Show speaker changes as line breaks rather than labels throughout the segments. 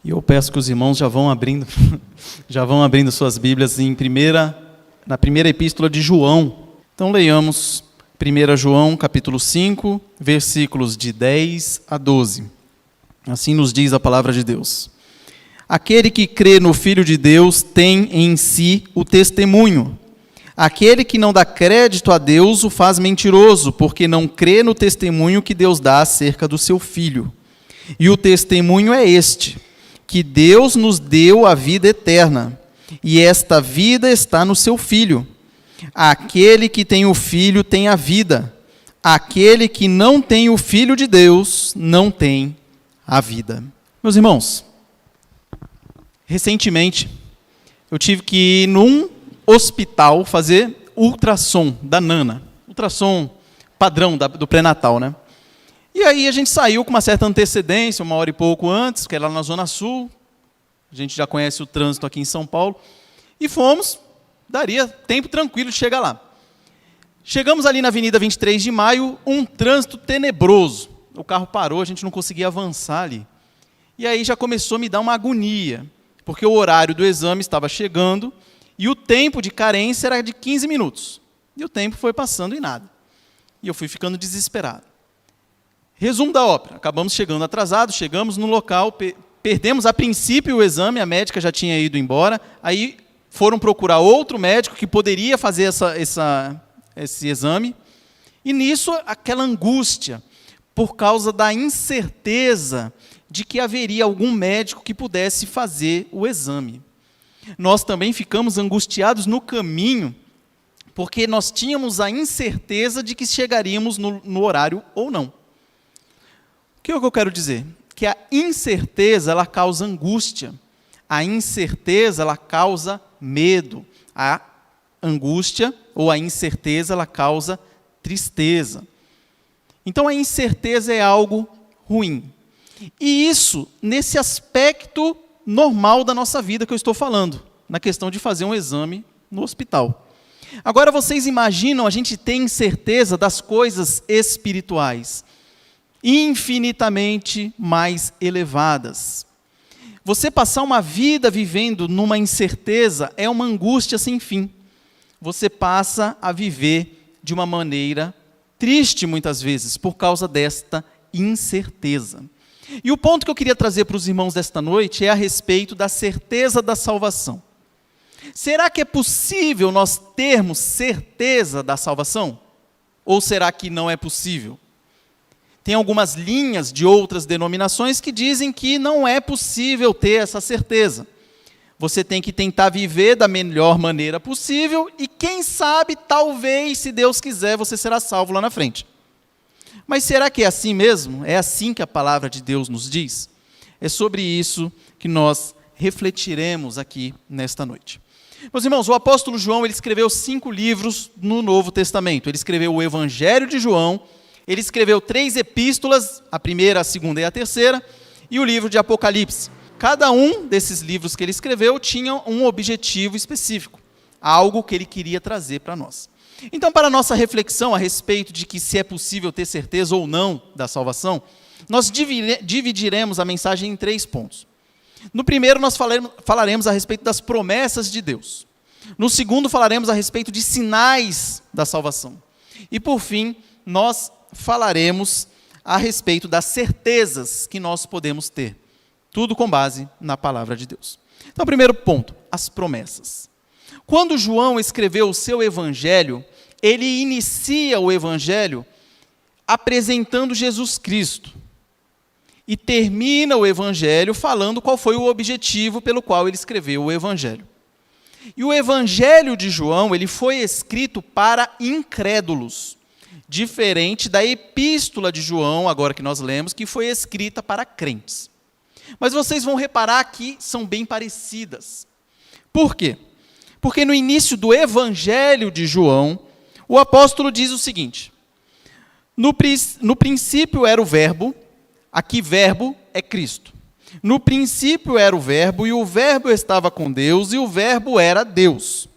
E eu peço que os irmãos já vão abrindo suas Bíblias na primeira epístola de João. Então leiamos 1 João, capítulo 5, versículos de 10 a 12. Assim nos diz a palavra de Deus. Aquele que crê no Filho de Deus tem em si o testemunho. Aquele que não dá crédito a Deus o faz mentiroso, porque não crê no testemunho que Deus dá acerca do seu Filho. E o testemunho é este, que Deus nos deu a vida eterna, e esta vida está no seu Filho. Aquele que tem o Filho tem a vida. Aquele que não tem o Filho de Deus não tem a vida. Meus irmãos, recentemente eu tive que ir num hospital fazer ultrassom da Nana, ultrassom padrão do pré-natal, né? E aí a gente saiu com uma certa antecedência, 1 hora e pouco antes, que é lá na Zona Sul, a gente já conhece o trânsito aqui em São Paulo, e fomos, daria tempo tranquilo de chegar lá. Chegamos ali na Avenida 23 de Maio, um trânsito tenebroso, o carro parou, a gente não conseguia avançar ali. E aí já começou a me dar uma agonia, porque o horário do exame estava chegando, e o tempo de carência era de 15 minutos. E o tempo foi passando e nada. E eu fui ficando desesperado. Resumo da ópera. Acabamos chegando atrasados, chegamos no local, perdemos a princípio o exame, a médica já tinha ido embora, aí foram procurar outro médico que poderia fazer esse exame. E nisso, aquela angústia, por causa da incerteza de que haveria algum médico que pudesse fazer o exame. Nós também ficamos angustiados no caminho, porque nós tínhamos a incerteza de que chegaríamos no horário ou não. O que eu quero dizer? Que a incerteza, ela causa angústia. A incerteza, ela causa medo. A angústia ou a incerteza, ela causa tristeza. Então, a incerteza é algo ruim. E isso, nesse aspecto normal da nossa vida que eu estou falando, na questão de fazer um exame no hospital. Agora, vocês imaginam a gente ter incerteza das coisas espirituais, infinitamente mais elevadas. Você passar uma vida vivendo numa incerteza é uma angústia sem fim. Você passa a viver de uma maneira triste muitas vezes por causa desta incerteza. E o ponto que eu queria trazer para os irmãos desta noite é a respeito da certeza da salvação. Será que é possível nós termos certeza da salvação? Ou será que não é possível? Tem algumas linhas de outras denominações que dizem que não é possível ter essa certeza. Você tem que tentar viver da melhor maneira possível e quem sabe, talvez, se Deus quiser, você será salvo lá na frente. Mas será que é assim mesmo? É assim que a palavra de Deus nos diz? É sobre isso que nós refletiremos aqui nesta noite. Meus irmãos, o apóstolo João, ele escreveu 5 livros no Novo Testamento. Ele escreveu o Evangelho de João, ele escreveu 3 epístolas, a primeira, a segunda e a terceira, e o livro de Apocalipse. Cada um desses livros que ele escreveu tinha um objetivo específico, algo que ele queria trazer para nós. Então, para a nossa reflexão a respeito de que se é possível ter certeza ou não da salvação, nós dividiremos a mensagem em 3 pontos. No primeiro, nós falaremos a respeito das promessas de Deus. No segundo, falaremos a respeito de sinais da salvação. E, por fim, nós falaremos a respeito das certezas que nós podemos ter. Tudo com base na palavra de Deus. Então, primeiro ponto, as promessas. Quando João escreveu o seu evangelho, ele inicia o evangelho apresentando Jesus Cristo. E termina o evangelho falando qual foi o objetivo pelo qual ele escreveu o evangelho. E o evangelho de João, ele foi escrito para incrédulos, diferente da epístola de João, agora que nós lemos, que foi escrita para crentes. Mas vocês vão reparar que são bem parecidas. Por quê? Porque no início do evangelho de João, o apóstolo diz o seguinte: no princípio era o verbo, aqui verbo é Cristo. No princípio era o verbo, e o verbo estava com Deus, e o verbo era Deus.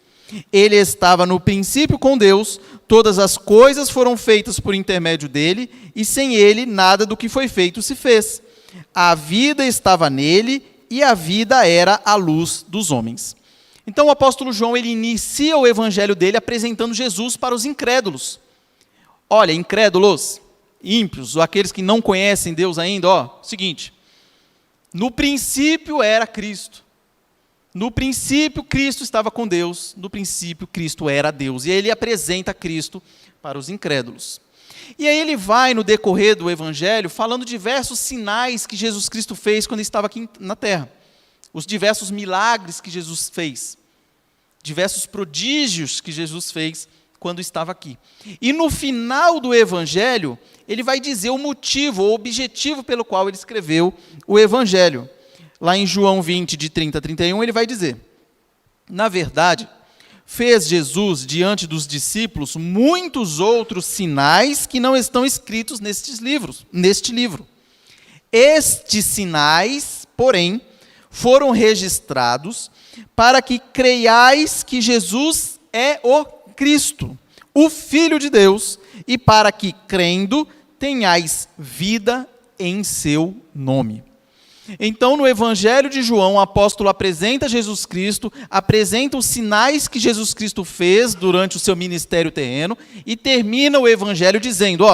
Ele estava no princípio com Deus, todas as coisas foram feitas por intermédio dele, e sem ele nada do que foi feito se fez. A vida estava nele, e a vida era a luz dos homens. Então o apóstolo João, ele inicia o evangelho dele apresentando Jesus para os incrédulos. Olha, incrédulos, ímpios, ou aqueles que não conhecem Deus ainda, seguinte, no princípio era Cristo. No princípio Cristo estava com Deus, no princípio Cristo era Deus. E aí ele apresenta Cristo para os incrédulos. E aí ele vai, no decorrer do evangelho, falando diversos sinais que Jesus Cristo fez quando estava aqui na terra. Os diversos milagres que Jesus fez. Diversos prodígios que Jesus fez quando estava aqui. E no final do evangelho, ele vai dizer o motivo, o objetivo pelo qual ele escreveu o evangelho. Lá em João 20, de 30 a 31, ele vai dizer: na verdade, fez Jesus diante dos discípulos muitos outros sinais que não estão escritos neste livro. Estes sinais, porém, foram registrados para que creiais que Jesus é o Cristo, o Filho de Deus, e para que, crendo, tenhais vida em seu nome. Então, no Evangelho de João, o apóstolo apresenta Jesus Cristo, apresenta os sinais que Jesus Cristo fez durante o seu ministério terreno e termina o Evangelho dizendo,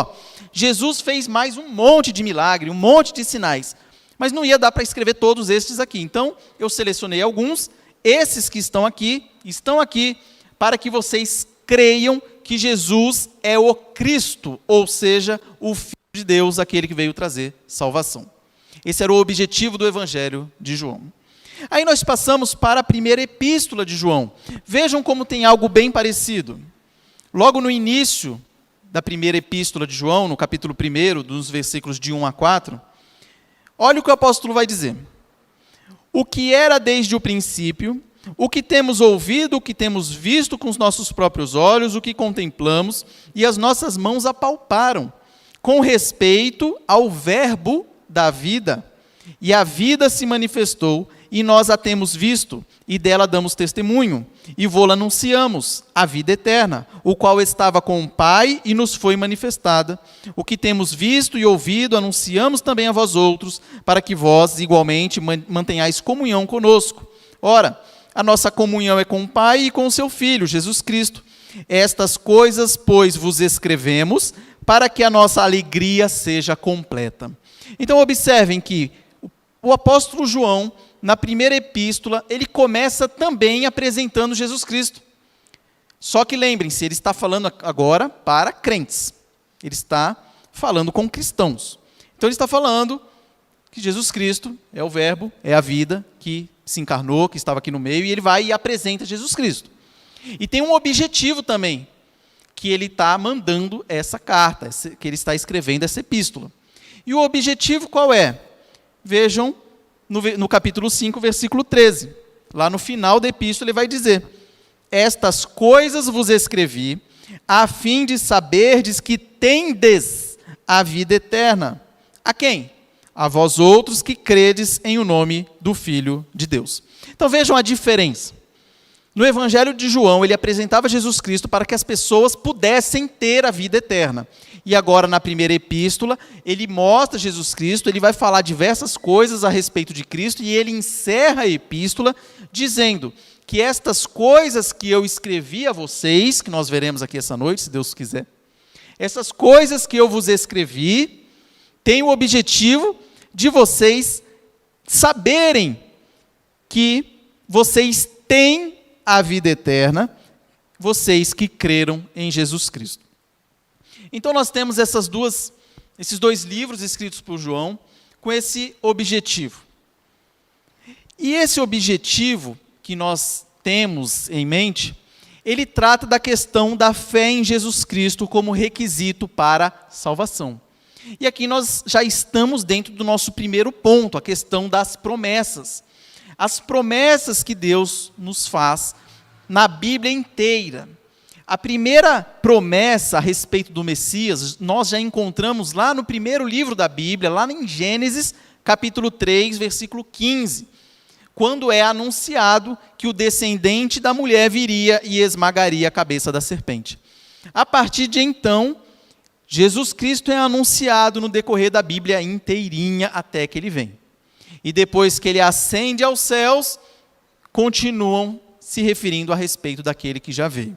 Jesus fez mais um monte de milagre, um monte de sinais, mas não ia dar para escrever todos estes aqui. Então, eu selecionei alguns, esses que estão aqui para que vocês creiam que Jesus é o Cristo, ou seja, o Filho de Deus, aquele que veio trazer salvação. Esse era o objetivo do Evangelho de João. Aí nós passamos para a primeira epístola de João. Vejam como tem algo bem parecido. Logo no início da primeira epístola de João, no capítulo 1, dos versículos de 1 a 4, olha o que o apóstolo vai dizer. O que era desde o princípio, o que temos ouvido, o que temos visto com os nossos próprios olhos, o que contemplamos e as nossas mãos apalparam, com respeito ao verbo da vida, e a vida se manifestou, e nós a temos visto, e dela damos testemunho, e vô-la anunciamos, a vida eterna, o qual estava com o Pai, e nos foi manifestada. O que temos visto e ouvido, anunciamos também a vós outros, para que vós, igualmente, mantenhais comunhão conosco. Ora, a nossa comunhão é com o Pai e com o seu Filho, Jesus Cristo. Estas coisas, pois, vos escrevemos, para que a nossa alegria seja completa. Então, observem que o apóstolo João, na primeira epístola, ele começa também apresentando Jesus Cristo. Só que lembrem-se, ele está falando agora para crentes. Ele está falando com cristãos. Então, ele está falando que Jesus Cristo é o verbo, é a vida que se encarnou, que estava aqui no meio, e ele vai e apresenta Jesus Cristo. E tem um objetivo também, que ele está mandando essa carta, que ele está escrevendo essa epístola. E o objetivo qual é? Vejam no capítulo 5, versículo 13. Lá no final da epístola ele vai dizer: estas coisas vos escrevi, a fim de saberdes que tendes a vida eterna. A quem? A vós outros que credes em o nome do Filho de Deus. Então vejam a diferença. No Evangelho de João, ele apresentava Jesus Cristo para que as pessoas pudessem ter a vida eterna. E agora, na primeira epístola, ele mostra Jesus Cristo, ele vai falar diversas coisas a respeito de Cristo, e ele encerra a epístola dizendo que estas coisas que eu escrevi a vocês, que nós veremos aqui essa noite, se Deus quiser, essas coisas que eu vos escrevi, têm o objetivo de vocês saberem que vocês têm a vida eterna, vocês que creram em Jesus Cristo. Então nós temos esses dois livros escritos por João com esse objetivo. E esse objetivo que nós temos em mente, ele trata da questão da fé em Jesus Cristo como requisito para a salvação. E aqui nós já estamos dentro do nosso primeiro ponto, a questão das promessas. As promessas que Deus nos faz na Bíblia inteira. A primeira promessa a respeito do Messias, nós já encontramos lá no primeiro livro da Bíblia, lá em Gênesis, capítulo 3, versículo 15, quando é anunciado que o descendente da mulher viria e esmagaria a cabeça da serpente. A partir de então, Jesus Cristo é anunciado no decorrer da Bíblia inteirinha até que ele vem. E depois que ele ascende aos céus, continuam se referindo a respeito daquele que já veio.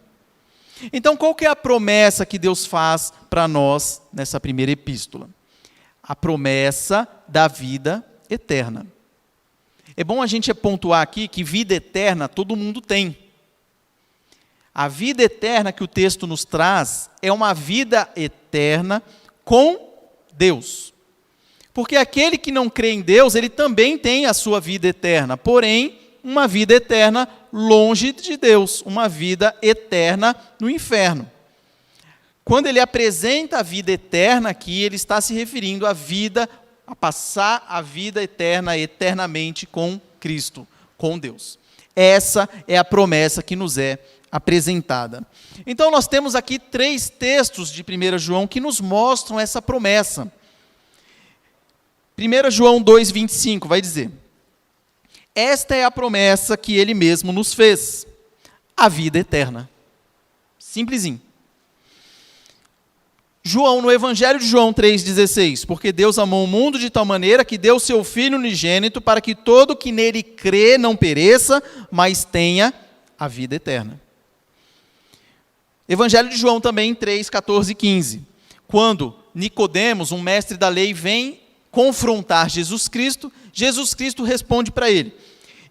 Então, qual que é a promessa que Deus faz para nós nessa primeira epístola? A promessa da vida eterna. É bom a gente pontuar aqui que vida eterna todo mundo tem. A vida eterna que o texto nos traz é uma vida eterna com Deus. Porque aquele que não crê em Deus, ele também tem a sua vida eterna, porém, uma vida eterna longe de Deus, uma vida eterna no inferno. Quando ele apresenta a vida eterna aqui, ele está se referindo à vida, a passar a vida eterna eternamente com Cristo, com Deus. Essa é a promessa que nos é apresentada. Então nós temos aqui 3 textos de 1 João que nos mostram essa promessa. 1 João 2,25 vai dizer: esta é a promessa que ele mesmo nos fez, a vida eterna. Simplesinho. João, no Evangelho de João 3,16, porque Deus amou o mundo de tal maneira que deu seu Filho unigênito para que todo que nele crê não pereça, mas tenha a vida eterna. Evangelho de João também 3, 14 e 15, quando Nicodemos, um mestre da lei, vem confrontar Jesus Cristo responde para ele: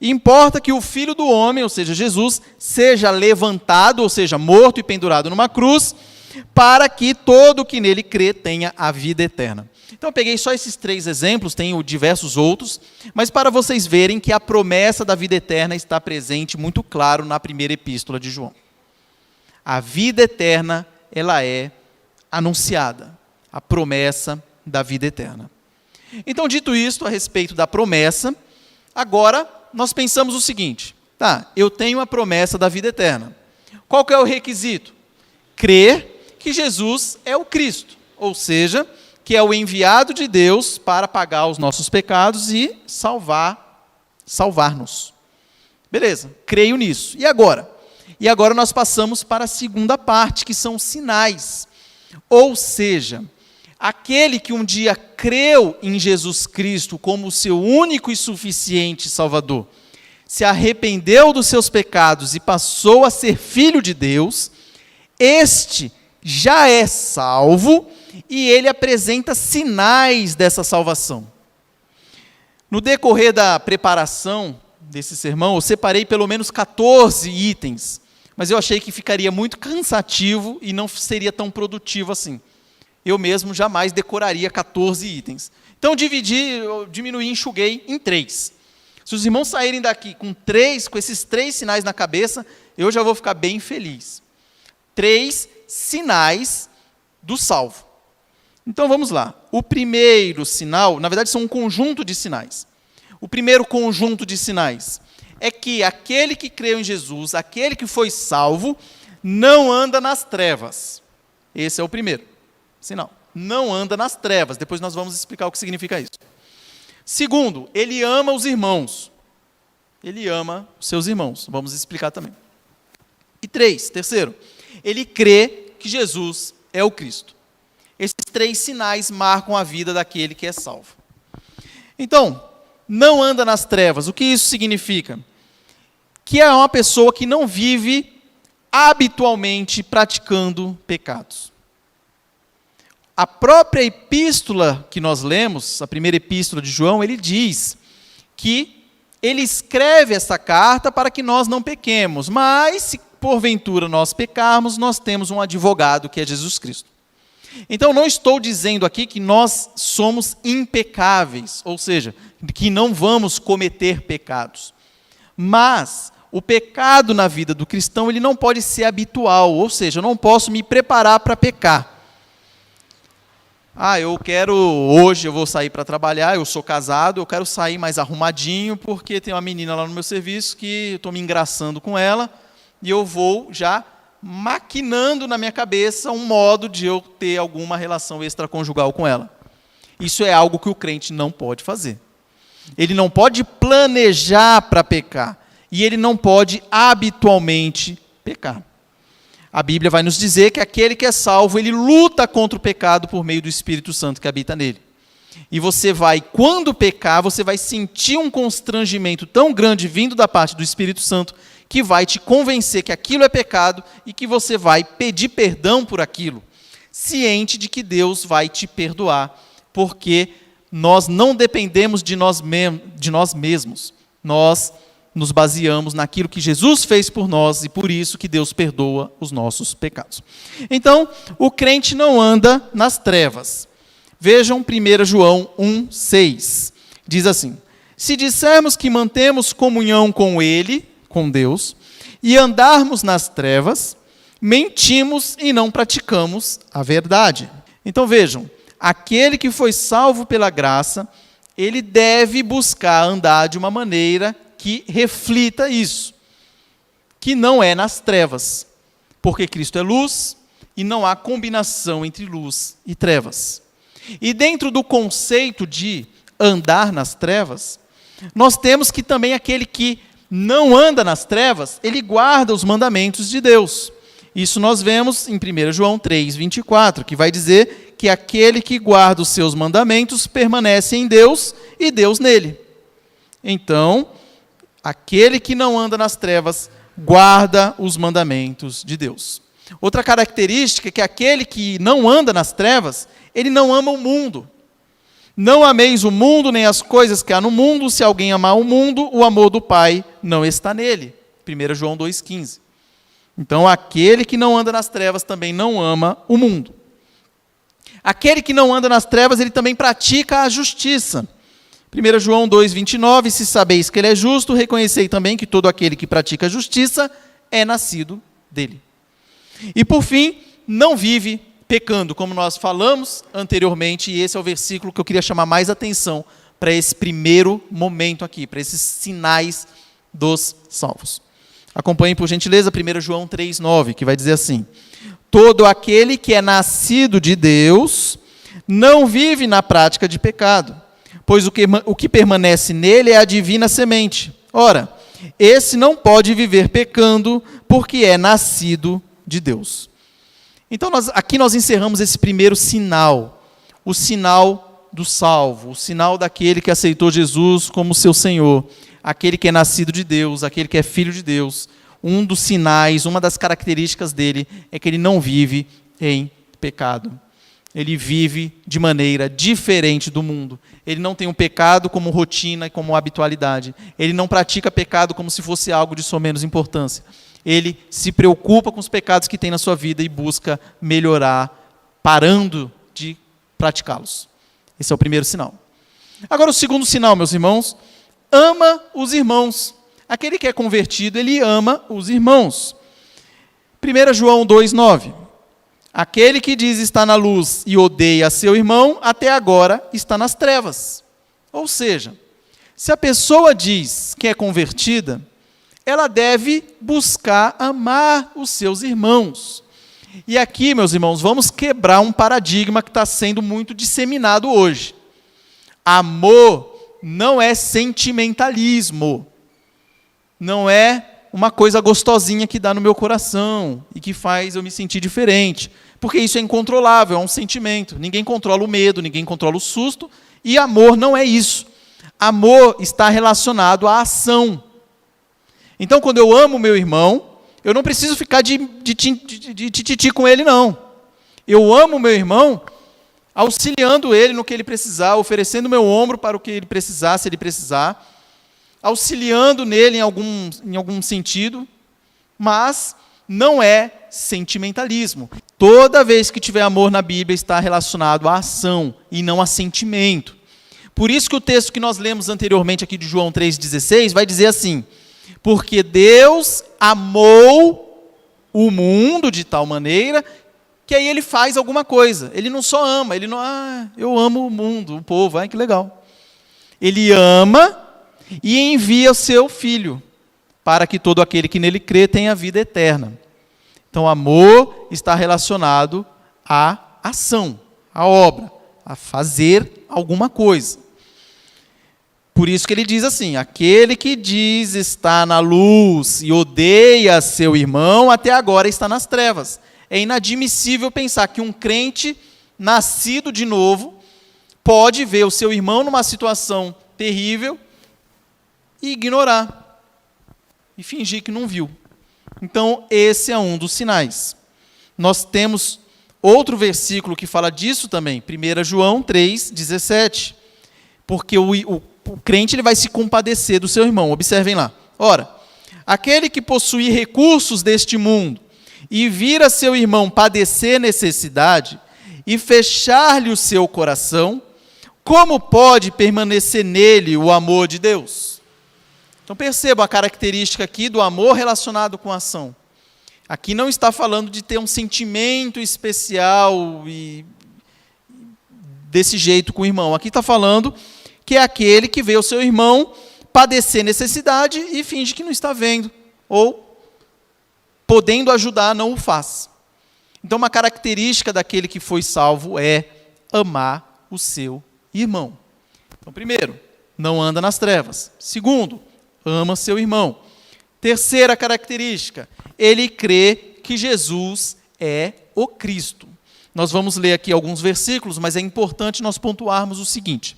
importa que o Filho do Homem, ou seja, Jesus, seja levantado, ou seja, morto e pendurado numa cruz, para que todo que nele crê tenha a vida eterna. Então eu peguei só esses 3 exemplos, tenho diversos outros, mas para vocês verem que a promessa da vida eterna está presente muito claro na primeira epístola de João. A vida eterna, ela é anunciada, a promessa da vida eterna. Então, dito isto a respeito da promessa, agora nós pensamos o seguinte: tá, eu tenho a promessa da vida eterna. Qual que é o requisito? Crer que Jesus é o Cristo, ou seja, que é o enviado de Deus para pagar os nossos pecados e salvar-nos. Beleza, creio nisso. E agora? E agora nós passamos para a segunda parte, que são sinais. Ou seja, aquele que um dia creu em Jesus Cristo como o seu único e suficiente Salvador, se arrependeu dos seus pecados e passou a ser filho de Deus, este já é salvo e ele apresenta sinais dessa salvação. No decorrer da preparação desse sermão, eu separei pelo menos 14 itens, mas eu achei que ficaria muito cansativo e não seria tão produtivo assim. Eu mesmo jamais decoraria 14 itens. Então eu diminuí, enxuguei em 3. Se os irmãos saírem daqui com esses 3 sinais na cabeça, eu já vou ficar bem feliz. 3 sinais do salvo. Então vamos lá. O primeiro sinal, na verdade são um conjunto de sinais. O primeiro conjunto de sinais é que aquele que creu em Jesus, aquele que foi salvo, não anda nas trevas. Esse é o primeiro sinal. Não anda nas trevas. Depois nós vamos explicar o que significa isso. Segundo, ele ama os irmãos. Ele ama os seus irmãos. Vamos explicar também. E terceiro, ele crê que Jesus é o Cristo. Esses 3 sinais marcam a vida daquele que é salvo. Então, não anda nas trevas. O que isso significa? Que é uma pessoa que não vive habitualmente praticando pecados. A própria epístola que nós lemos, a primeira epístola de João, ele diz que ele escreve essa carta para que nós não pequemos, mas se porventura nós pecarmos, nós temos um advogado que é Jesus Cristo. Então não estou dizendo aqui que nós somos impecáveis, ou seja, que não vamos cometer pecados. Mas o pecado na vida do cristão, ele não pode ser habitual, ou seja, eu não posso me preparar para pecar. Hoje eu vou sair para trabalhar, eu sou casado, eu quero sair mais arrumadinho, porque tem uma menina lá no meu serviço que eu estou me engraçando com ela, e eu vou já maquinando na minha cabeça um modo de eu ter alguma relação extraconjugal com ela. Isso é algo que o crente não pode fazer. Ele não pode planejar para pecar, e ele não pode habitualmente pecar. A Bíblia vai nos dizer que aquele que é salvo, ele luta contra o pecado por meio do Espírito Santo que habita nele. E você vai, quando pecar, você vai sentir um constrangimento tão grande vindo da parte do Espírito Santo, que vai te convencer que aquilo é pecado e que você vai pedir perdão por aquilo, ciente de que Deus vai te perdoar, porque nós não dependemos de nós mesmos. Nós nos baseamos naquilo que Jesus fez por nós e por isso que Deus perdoa os nossos pecados. Então, o crente não anda nas trevas. Vejam 1 João 1,6. Diz assim: se dissermos que mantemos comunhão com Ele, com Deus, e andarmos nas trevas, mentimos e não praticamos a verdade. Então vejam, aquele que foi salvo pela graça, ele deve buscar andar de uma maneira que reflita isso, que não é nas trevas, porque Cristo é luz e não há combinação entre luz e trevas. E dentro do conceito de andar nas trevas, nós temos que também aquele que não anda nas trevas, ele guarda os mandamentos de Deus. Isso nós vemos em 1 João 3,24, que vai dizer que aquele que guarda os seus mandamentos permanece em Deus e Deus nele. Então, aquele que não anda nas trevas guarda os mandamentos de Deus. Outra característica é que aquele que não anda nas trevas, ele não ama o mundo. Não ameis o mundo, nem as coisas que há no mundo. Se alguém amar o mundo, o amor do Pai não está nele. 1 João 2,15. Então, aquele que não anda nas trevas também não ama o mundo. Aquele que não anda nas trevas, ele também pratica a justiça. 1 João 2,29, se sabeis que ele é justo, reconhecei também que todo aquele que pratica a justiça é nascido dele. E por fim, não vive pecando, como nós falamos anteriormente, e esse é o versículo que eu queria chamar mais atenção para esse primeiro momento aqui, para esses sinais dos salvos. Acompanhem, por gentileza, 1 João 3,9, que vai dizer assim: todo aquele que é nascido de Deus não vive na prática de pecado, pois o que permanece nele é a divina semente. Ora, esse não pode viver pecando, porque é nascido de Deus. Então, aqui nós encerramos esse primeiro sinal, o sinal do salvo, o sinal daquele que aceitou Jesus como seu Senhor, aquele que é nascido de Deus, aquele que é filho de Deus. Um dos sinais, uma das características dele é que ele não vive em pecado. Ele vive de maneira diferente do mundo. Ele não tem o pecado como rotina e como habitualidade. Ele não pratica pecado como se fosse algo de sua menos importância. Ele se preocupa com os pecados que tem na sua vida e busca melhorar, parando de praticá-los. Esse é o primeiro sinal. Agora, o segundo sinal, meus irmãos, ama os irmãos. Aquele que é convertido, ele ama os irmãos. 1 João 2,9. Aquele que diz estar na luz e odeia seu irmão, até agora está nas trevas. Ou seja, se a pessoa diz que é convertida, ela deve buscar amar os seus irmãos. E aqui, meus irmãos, vamos quebrar um paradigma que está sendo muito disseminado hoje. Amor não é sentimentalismo. Não é uma coisa gostosinha que dá no meu coração e que faz eu me sentir diferente. Porque isso é incontrolável, é um sentimento. Ninguém controla o medo, ninguém controla o susto. E amor não é isso. Amor está relacionado à ação. Então, quando eu amo meu irmão, eu não preciso ficar de tititi com ele, não. Eu amo meu irmão auxiliando ele no que ele precisar, oferecendo meu ombro para o que ele precisar, se ele precisar, auxiliando nele em algum sentido, mas não é sentimentalismo. Toda vez que tiver amor na Bíblia está relacionado à ação e não a sentimento. Por isso que o texto que nós lemos anteriormente aqui de João 3,16 vai dizer assim: porque Deus amou o mundo de tal maneira que aí ele faz alguma coisa. Ele não só ama, ele não, eu amo o mundo, o povo, que legal. Ele ama e envia o seu Filho, para que todo aquele que nele crê tenha vida eterna. Então, amor está relacionado à ação, à obra, a fazer alguma coisa. Por isso que ele diz assim: aquele que diz estar na luz e odeia seu irmão, até agora está nas trevas. É inadmissível pensar que um crente nascido de novo pode ver o seu irmão numa situação terrível e ignorar, e fingir que não viu. Então, esse é um dos sinais. Nós temos outro versículo que fala disso também, 1 João 3,17. Porque o crente ele vai se compadecer do seu irmão. Observem lá. Ora, aquele que possuir recursos deste mundo e vir a seu irmão padecer necessidade e fechar-lhe o seu coração, como pode permanecer nele o amor de Deus? Então percebam a característica aqui do amor relacionado com a ação. Aqui não está falando de ter um sentimento especial e desse jeito com o irmão. Aqui está falando que é aquele que vê o seu irmão padecer necessidade e finge que não está vendo, ou podendo ajudar, não o faz. Então, uma característica daquele que foi salvo é amar o seu irmão. Então, primeiro, não anda nas trevas. Segundo, ama seu irmão. Terceira característica, ele crê que Jesus é o Cristo. Nós vamos ler aqui alguns versículos, mas é importante nós pontuarmos o seguinte.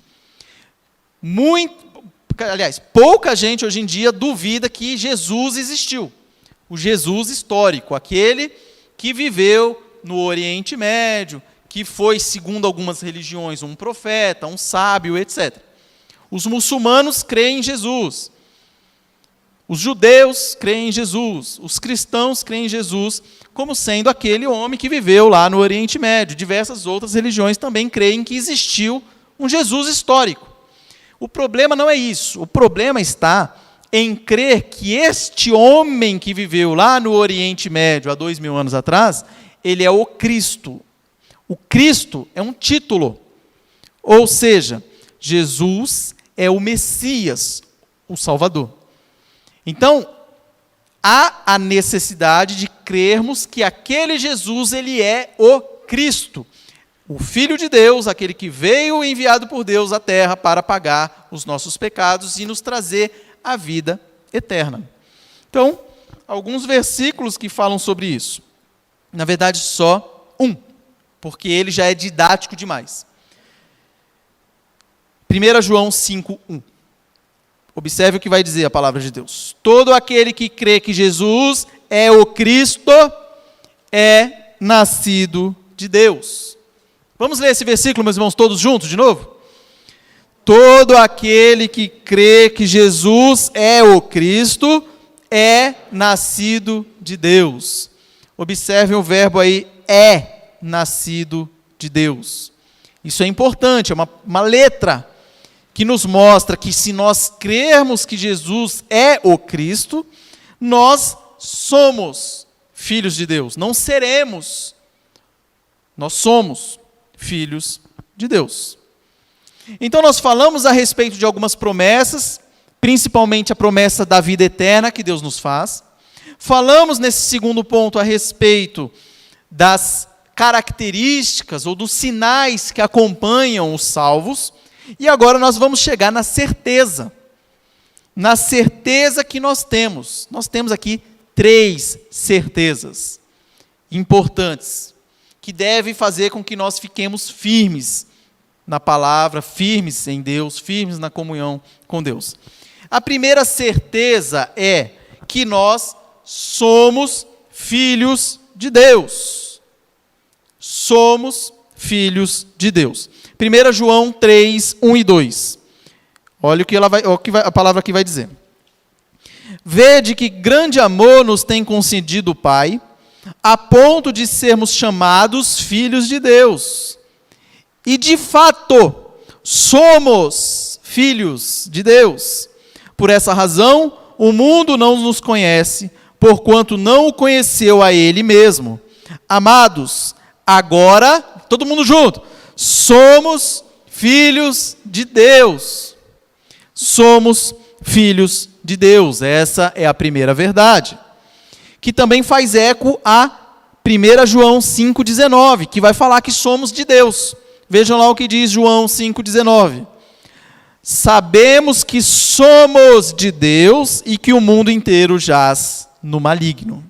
Pouca gente hoje em dia duvida que Jesus existiu. O Jesus histórico, aquele que viveu no Oriente Médio, que foi, segundo algumas religiões, um profeta, um sábio, etc. Os muçulmanos creem em Jesus. Os judeus creem em Jesus. Os cristãos creem em Jesus como sendo aquele homem que viveu lá no Oriente Médio. Diversas outras religiões também creem que existiu um Jesus histórico. O problema não é isso. O problema está em crer que este homem que viveu lá no Oriente Médio há 2000 anos atrás, ele é o Cristo. O Cristo é um título. Ou seja, Jesus é o Messias, o Salvador. Então, há a necessidade de crermos que aquele Jesus, ele é o Cristo. O Filho de Deus, aquele que veio enviado por Deus à terra para pagar os nossos pecados e nos trazer a vida eterna. Então, alguns versículos que falam sobre isso. Na verdade, só um, porque ele já é didático demais. 1 João 5:1. Observe o que vai dizer a palavra de Deus. Todo aquele que crê que Jesus é o Cristo é nascido de Deus. Vamos ler esse versículo, meus irmãos, todos juntos de novo? Todo aquele que crê que Jesus é o Cristo é nascido de Deus. Observem o verbo aí, é nascido de Deus. Isso é importante, é uma letra que nos mostra que se nós crermos que Jesus é o Cristo, nós somos filhos de Deus. Não seremos, nós somos filhos de Deus. Então nós falamos a respeito de algumas promessas, principalmente a promessa da vida eterna que Deus nos faz. Falamos nesse segundo ponto a respeito das características ou dos sinais que acompanham os salvos. E agora nós vamos chegar na certeza que nós temos. Nós temos aqui 3 certezas importantes, que devem fazer com que nós fiquemos firmes na palavra, firmes em Deus, firmes na comunhão com Deus. A primeira certeza é que nós somos filhos de Deus. Somos filhos de Deus. 1 João 3, 1 e 2. Olha o que a palavra aqui vai dizer. Vede que grande amor nos tem concedido o Pai, a ponto de sermos chamados filhos de Deus. E de fato, somos filhos de Deus. Por essa razão, o mundo não nos conhece, porquanto não o conheceu a Ele mesmo. Amados, agora, todo mundo junto, somos filhos de Deus. Somos filhos de Deus. Essa é a primeira verdade. Que também faz eco a 1 João 5,19, que vai falar que somos de Deus. Vejam lá o que diz João 5,19. Sabemos que somos de Deus e que o mundo inteiro jaz no maligno.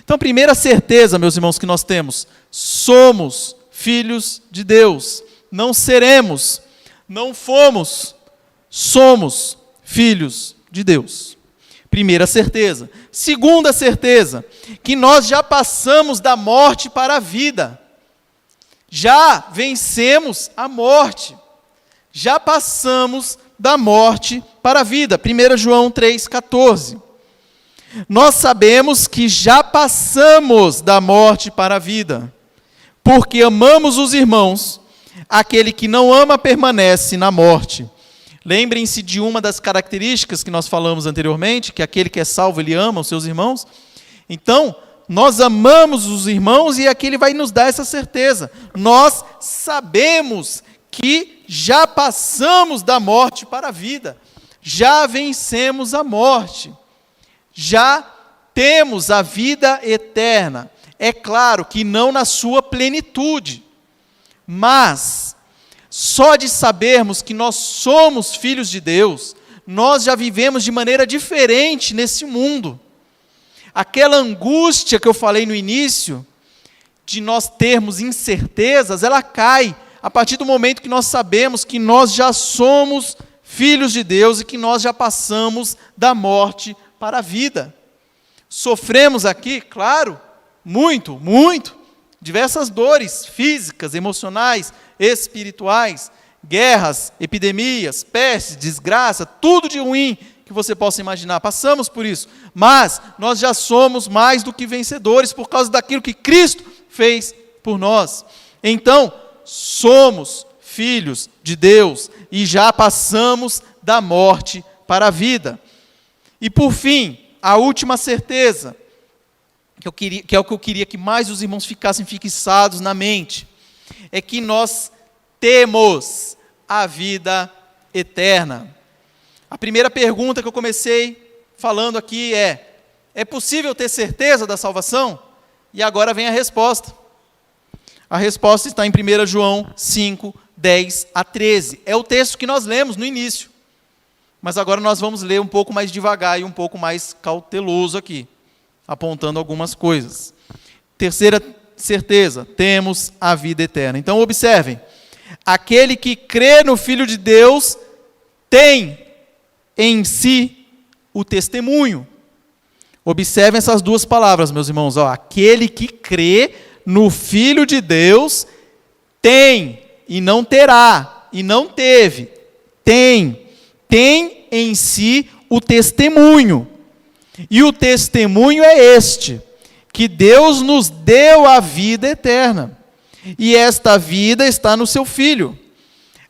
Então, a primeira certeza, meus irmãos, que nós temos, somos filhos de Deus. Não seremos não fomos, somos filhos de Deus. Primeira certeza. Segunda certeza, que nós já passamos da morte para a vida. Já vencemos a morte. Já passamos da morte para a vida. 1 João 3,14. Nós sabemos que já passamos da morte para a vida, porque amamos os irmãos. Aquele que não ama permanece na morte. Lembrem-se de uma das características que nós falamos anteriormente, que aquele que é salvo, ele ama os seus irmãos. Então, nós amamos os irmãos e aqui ele vai nos dar essa certeza. Nós sabemos que já passamos da morte para a vida. Já vencemos a morte. Já temos a vida eterna. É claro que não na sua plenitude, mas só de sabermos que nós somos filhos de Deus, nós já vivemos de maneira diferente nesse mundo. Aquela angústia que eu falei no início, de nós termos incertezas, ela cai a partir do momento que nós sabemos que nós já somos filhos de Deus e que nós já passamos da morte para a vida. Sofremos aqui, claro, muito, diversas dores físicas, emocionais, espirituais, guerras, epidemias, pestes, desgraça, tudo de ruim que você possa imaginar. Passamos por isso, mas nós já somos mais do que vencedores por causa daquilo que Cristo fez por nós. Então, somos filhos de Deus e já passamos da morte para a vida. E por fim, a última certeza, que é o que eu queria que mais os irmãos ficassem fixados na mente, é que nós temos a vida eterna. A primeira pergunta que eu comecei falando aqui é possível ter certeza da salvação? E agora vem a resposta. A resposta está em 1 João 5, 10 a 13. É o texto que nós lemos no início. Mas agora nós vamos ler um pouco mais devagar e um pouco mais cauteloso aqui, apontando algumas coisas. Terceira certeza, temos a vida eterna. Então observem, aquele que crê no Filho de Deus tem em si o testemunho. Observem essas duas palavras, meus irmãos. Aquele que crê no Filho de Deus tem, e não terá, e não teve, tem em si o testemunho. E o testemunho é este, que Deus nos deu a vida eterna, e esta vida está no seu Filho.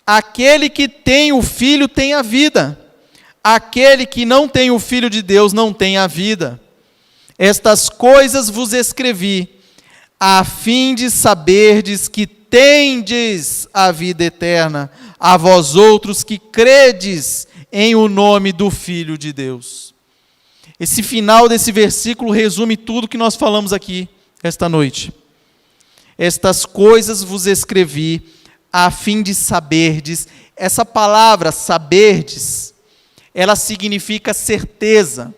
Aquele que tem o Filho tem a vida, aquele que não tem o Filho de Deus não tem a vida. Estas coisas vos escrevi, a fim de saberdes que tendes a vida eterna, a vós outros que credes em o nome do Filho de Deus. Esse final desse versículo resume tudo que nós falamos aqui esta noite. Estas coisas vos escrevi, a fim de saberdes. Essa palavra, saberdes, ela significa certeza,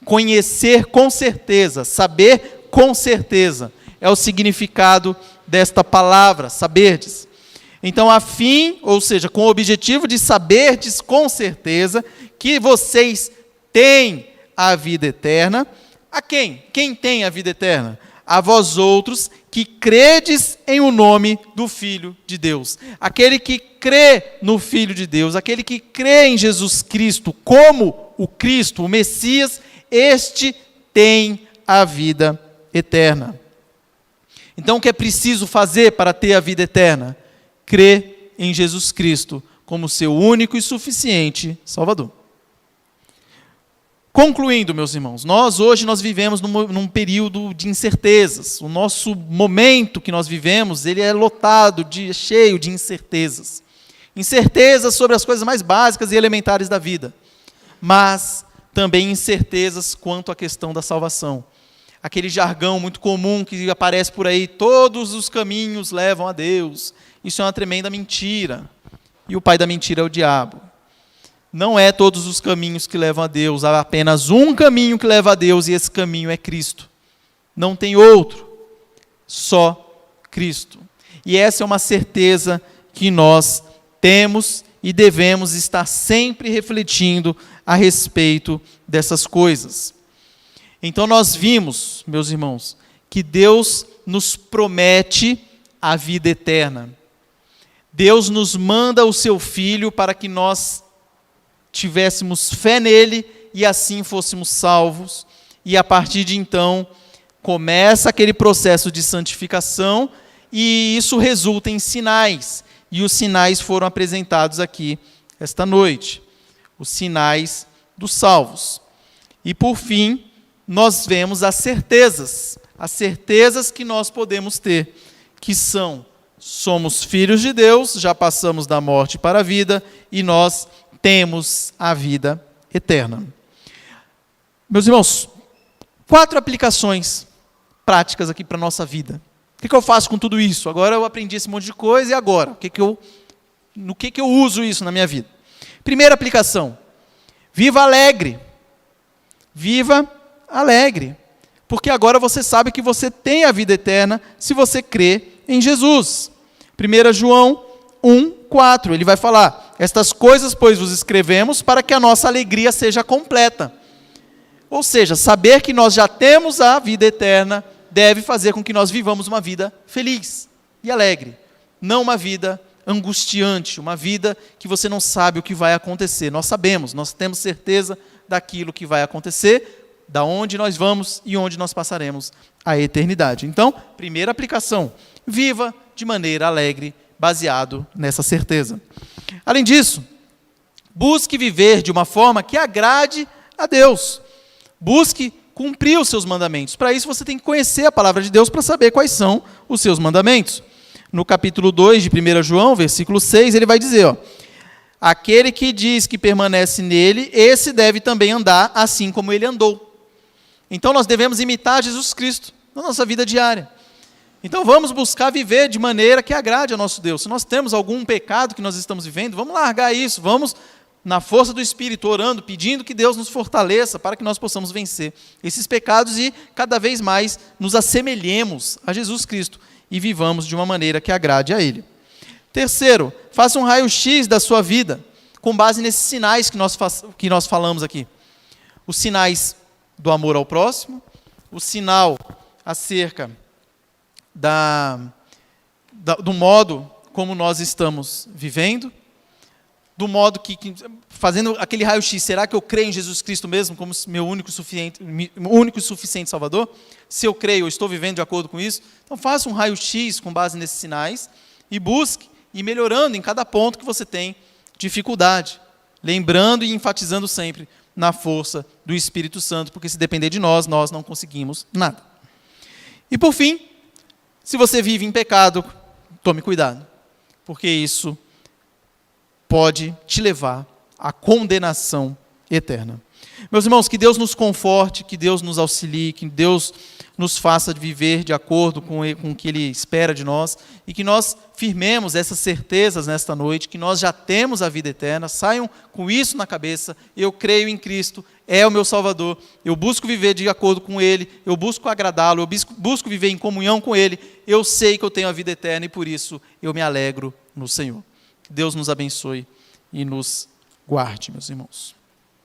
conhecer com certeza, saber com certeza. É o significado desta palavra, saberdes. Então, a fim, ou seja, com o objetivo de saberdes com certeza que vocês têm a vida eterna. A quem? Quem tem a vida eterna? A vós outros que credes em o nome do Filho de Deus. Aquele que crê no Filho de Deus, aquele que crê em Jesus Cristo como o Cristo, o Messias, este tem a vida eterna. Então, o que é preciso fazer para ter a vida eterna? Crer em Jesus Cristo como seu único e suficiente Salvador. Concluindo, meus irmãos, hoje nós vivemos num período de incertezas. O nosso momento que nós vivemos, ele é lotado, cheio de incertezas. Incertezas sobre as coisas mais básicas e elementares da vida. Mas também incertezas quanto à questão da salvação. Aquele jargão muito comum que aparece por aí, todos os caminhos levam a Deus. Isso é uma tremenda mentira. E o pai da mentira é o diabo. Não é todos os caminhos que levam a Deus, há apenas um caminho que leva a Deus, e esse caminho é Cristo. Não tem outro, só Cristo. E essa é uma certeza que nós temos e devemos estar sempre refletindo a respeito dessas coisas. Então nós vimos, meus irmãos, que Deus nos promete a vida eterna. Deus nos manda o seu Filho para que nós tivéssemos fé nele e assim fôssemos salvos. E a partir de então, começa aquele processo de santificação e isso resulta em sinais. E os sinais foram apresentados aqui esta noite. Os sinais dos salvos. E por fim, nós vemos as certezas que nós podemos ter, que somos filhos de Deus, já passamos da morte para a vida, e nós temos a vida eterna. Meus irmãos, 4 aplicações práticas aqui para a nossa vida. O que eu faço com tudo isso? Agora eu aprendi esse monte de coisa, e agora? No que eu uso isso na minha vida? Primeira aplicação, viva alegre. Viva alegre. Porque agora você sabe que você tem a vida eterna se você crê em Jesus. 1 João 1:4, ele vai falar: estas coisas, pois, vos escrevemos para que a nossa alegria seja completa. Ou seja, saber que nós já temos a vida eterna deve fazer com que nós vivamos uma vida feliz e alegre. Não uma vida angustiante, uma vida que você não sabe o que vai acontecer. Nós sabemos, nós temos certeza daquilo que vai acontecer, da onde nós vamos e onde nós passaremos a eternidade. Então, primeira aplicação, viva de maneira alegre, baseado nessa certeza. Além disso, busque viver de uma forma que agrade a Deus. Busque cumprir os seus mandamentos. Para isso você tem que conhecer a palavra de Deus para saber quais são os seus mandamentos. No capítulo 2 de 1 João, versículo 6, ele vai dizer, aquele que diz que permanece nele, esse deve também andar assim como ele andou. Então nós devemos imitar Jesus Cristo na nossa vida diária. Então vamos buscar viver de maneira que agrade ao nosso Deus. Se nós temos algum pecado que nós estamos vivendo, vamos largar isso, vamos na força do Espírito, orando, pedindo que Deus nos fortaleça para que nós possamos vencer esses pecados e cada vez mais nos assemelhemos a Jesus Cristo e vivamos de uma maneira que agrade a Ele. Terceiro, faça um raio-x da sua vida, com base nesses sinais que nós falamos aqui. Os sinais do amor ao próximo, o sinal acerca do modo como nós estamos vivendo, do modo que fazendo aquele raio-x, será que eu creio em Jesus Cristo mesmo como meu único e suficiente Salvador? Se eu creio, eu estou vivendo de acordo com isso? Então faça um raio-x com base nesses sinais e busque ir melhorando em cada ponto que você tem dificuldade, lembrando e enfatizando sempre na força do Espírito Santo, porque se depender de nós, nós não conseguimos nada. E por fim, se você vive em pecado, tome cuidado, porque isso pode te levar à condenação eterna. Meus irmãos, que Deus nos conforte, que Deus nos auxilie, que Deus nos faça viver de acordo com o que Ele espera de nós e que nós firmemos essas certezas nesta noite, que nós já temos a vida eterna. Saiam com isso na cabeça: eu creio em Cristo, é o meu Salvador, eu busco viver de acordo com Ele, eu busco agradá-lo, eu busco viver em comunhão com Ele, eu sei que eu tenho a vida eterna e por isso eu me alegro no Senhor. Que Deus nos abençoe e nos guarde, meus irmãos.